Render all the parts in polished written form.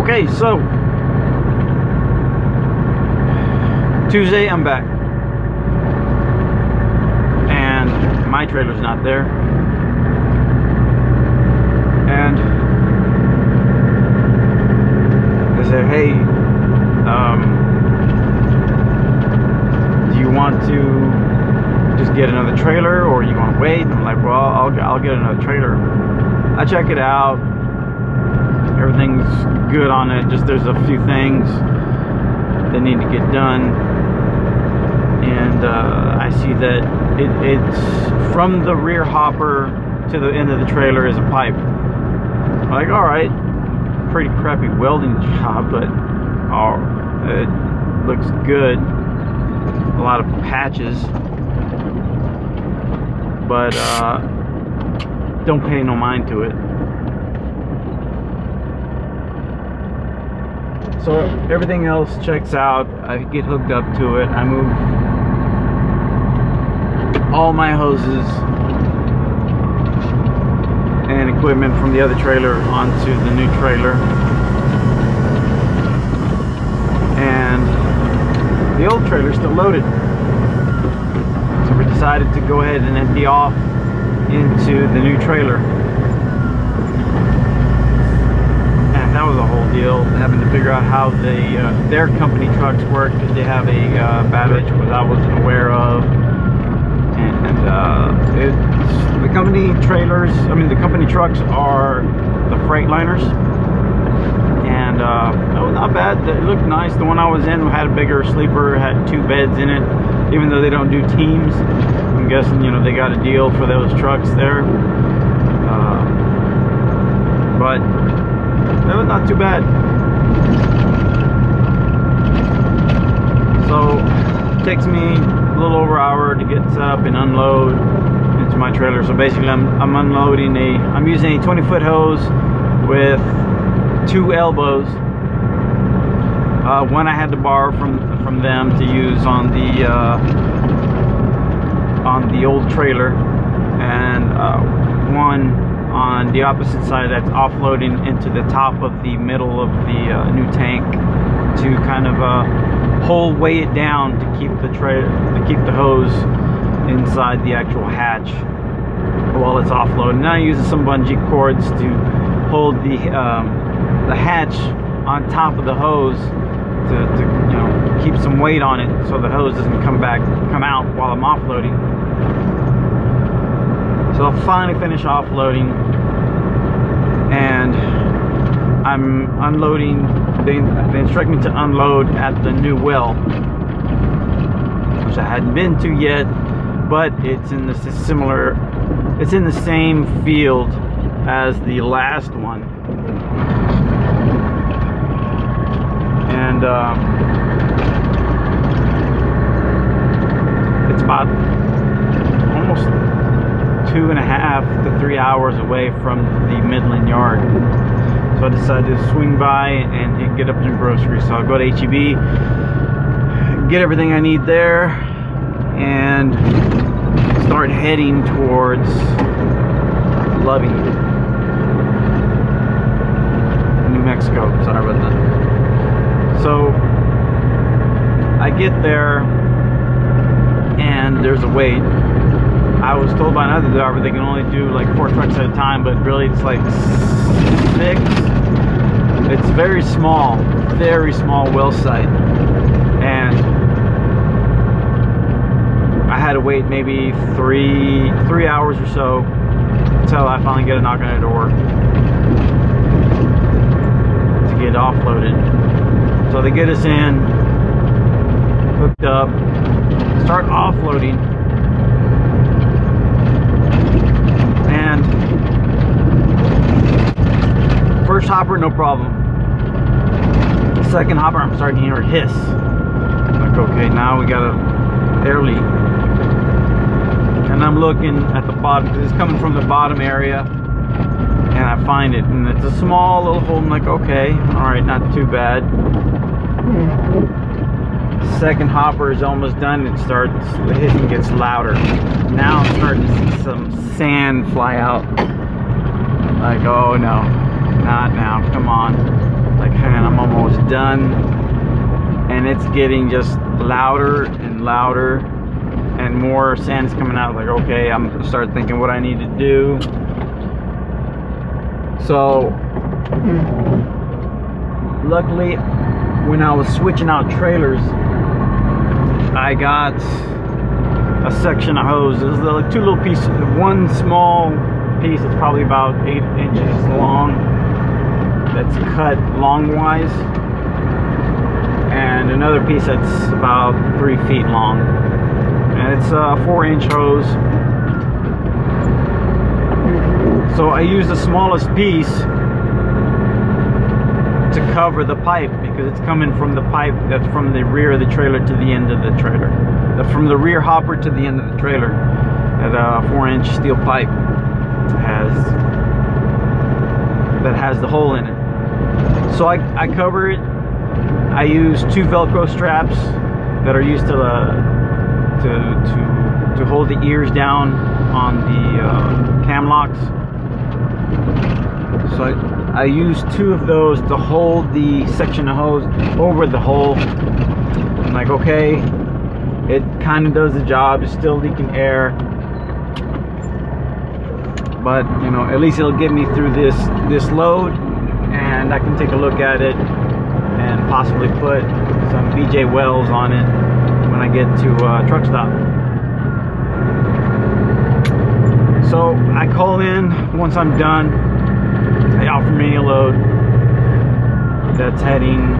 Okay, so Tuesday I'm back, and my trailer's not there, and they said, hey, do you want to just get another trailer, or you want to wait? And I'm like, well, I'll get another trailer. I check it out, everything's good on it, just there's a few things that need to get done, and I see that it's from the rear hopper to the end of the trailer is a pipe. I'm like, all right, pretty crappy welding job, but it looks good. A lot of patches, but don't pay no mind to it. So everything else checks out. I get hooked up to it. I move all my hoses and equipment from the other trailer onto the new trailer, and the old trailer's still loaded. So we decided to go ahead and empty off into the new trailer. And that was a whole deal, having to figure out how their company trucks work, because they have a Babbage, which I wasn't aware of. And the company trailers, the company trucks are the Freightliners. And that was not bad. It looked nice. The one I was in had a bigger sleeper, had 2 beds in it, even though they don't do teams. I'm guessing, they got a deal for those trucks there. But that was not too bad. So it takes me a little over an hour to get set up and unload into my trailer. So basically I'm unloading I'm using a 20-foot hose with 2 elbows. One I had to borrow from them to use on the old trailer, and one on the opposite side that's offloading into the top of the middle of the new tank to kind of weigh it down to keep the hose inside the actual hatch while it's offloading. Now I'm using some bungee cords to hold the hatch on top of the hose to keep some weight on it, so the hose doesn't come out while I'm offloading. So I'll finally finish offloading, and I'm unloading. They instruct me to unload at the new well, which I hadn't been to yet, but it's in the same field as the last one. And it's about almost 2.5 to 3 hours away from the Midland yard. So I decided to swing by and get up some groceries. So I'll go to HEB, get everything I need there, and start heading towards Lovey, New Mexico. Sorry about that. So I get there, and there's a wait. I was told by another driver they can only do like 4 trucks at a time, but really it's like 6. It's very small well site, and I had to wait maybe 3 hours or so until I finally get a knock on the door to get offloaded. So they get us in, hooked up, start offloading, and first hopper, no problem. Second hopper, I'm starting to hear a hiss. Like, okay, now we got a air leak. And I'm looking at the bottom, because it's coming from the bottom area, and I find it, and it's a small little hole. I'm like, okay, all right, not too bad. Second hopper is almost done. The hissing gets louder. Now I'm starting to see some sand fly out. Like, oh no, not now, come on. Like, hang almost done, and it's getting just louder and louder, and more sand is coming out. Like, okay, I'm gonna start thinking what I need to do. So luckily, when I was switching out trailers, I got a section of hose. There's like two little pieces. One small piece that's probably about 8 inches long, that's cut longwise, and another piece that's about 3 feet long, and it's a 4-inch hose. So I use the smallest piece to cover the pipe, because it's coming from the pipe that's from the rear of the trailer to the end of the trailer, from the rear hopper to the end of the trailer. That 4-inch steel pipe that has the hole in it. So I cover it. I use 2 Velcro straps that are used to hold the ears down on the cam locks. So I use 2 of those to hold the section of hose over the hole. I'm like, okay, it kind of does the job. It's still leaking air, but you know, at least it'll get me through this load, and I can take a look at it and possibly put some BJ wells on it when I get to truck stop. So I call in once I'm done. They offer me a load that's heading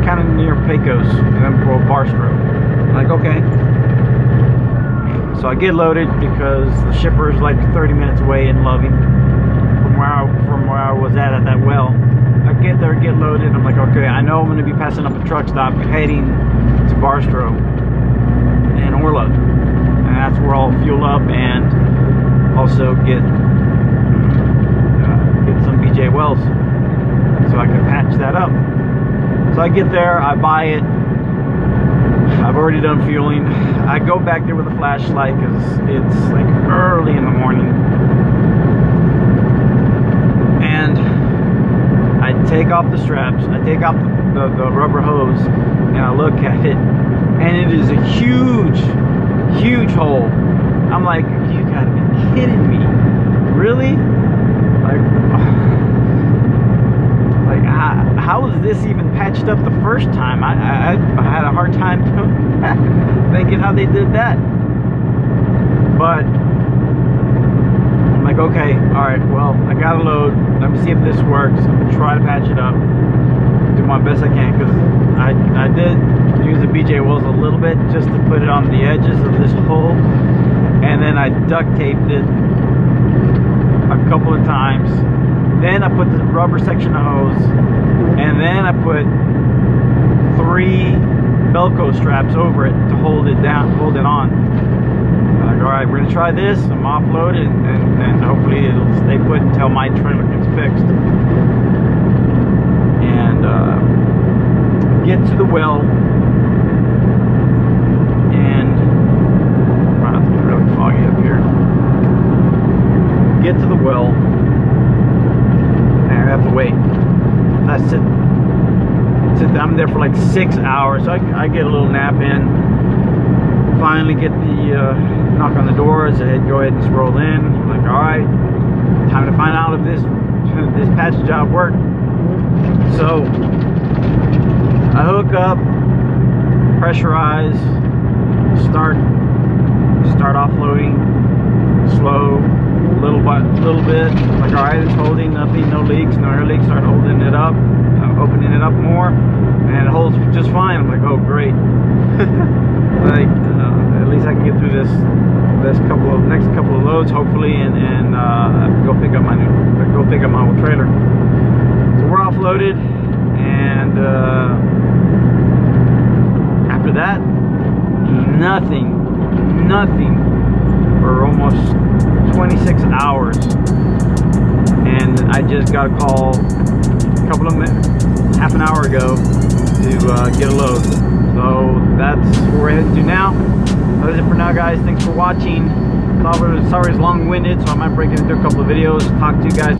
kind of near Pecos, and for Barstow. I'm like, okay. So I get loaded because the shipper is like 30 minutes away in Loving from where I was at that well. I get there, get loaded. I'm like, okay, I know I'm going to be passing up a truck stop heading to Barstow and Orla, and that's where I'll fuel up and also get some BJ wells so I can patch that up. So I get there, I buy it. I've already done fueling. I go back there with a flashlight because it's like early in the morning, and I take off the straps, I take off the rubber hose, and I look at it, and it is a huge hole. I'm like, you gotta be kidding me, really? Like how was this even patched up the first time? I had a hard time thinking how they did that. But I'm like, okay, all right, well, I got a load. Let me see if this works. Try to patch it up. Do my best I can, because I did use the BJ wells a little bit just to put it on the edges of this hole, and then I duct taped it a couple of times. Then I put the rubber section of hose, and then I put 3 Velcro straps over it to hold it down, hold it on. I'm like, all right, we're gonna try this. I'm offload it, and hopefully it'll stay put until my trailer gets fixed. And get to the well, and wow, it's getting really foggy up here. Get to the well. I have to wait. I sit I'm there for like 6 hours. So I get a little nap in. Finally get the knock on the door. I said, go ahead and just roll in. I'm like, all right, time to find out if this patch job worked. So I hook up, pressurize, start offloading, slow. Little bit, like, all right, it's holding, nothing, no leaks, no air leaks. Start holding it up, opening it up more, and it holds just fine. I'm like, oh, great. Like, at least I can get through this next couple of loads, hopefully, and go pick up my old trailer. So we're offloaded, and after that, nothing for almost 26 hours, and I just got a call half an hour ago to get a load. So that's what we're heading to now. That's it for now, guys. Thanks for watching. Sorry it's long-winded, so I might break it into a couple of videos. Talk to you guys.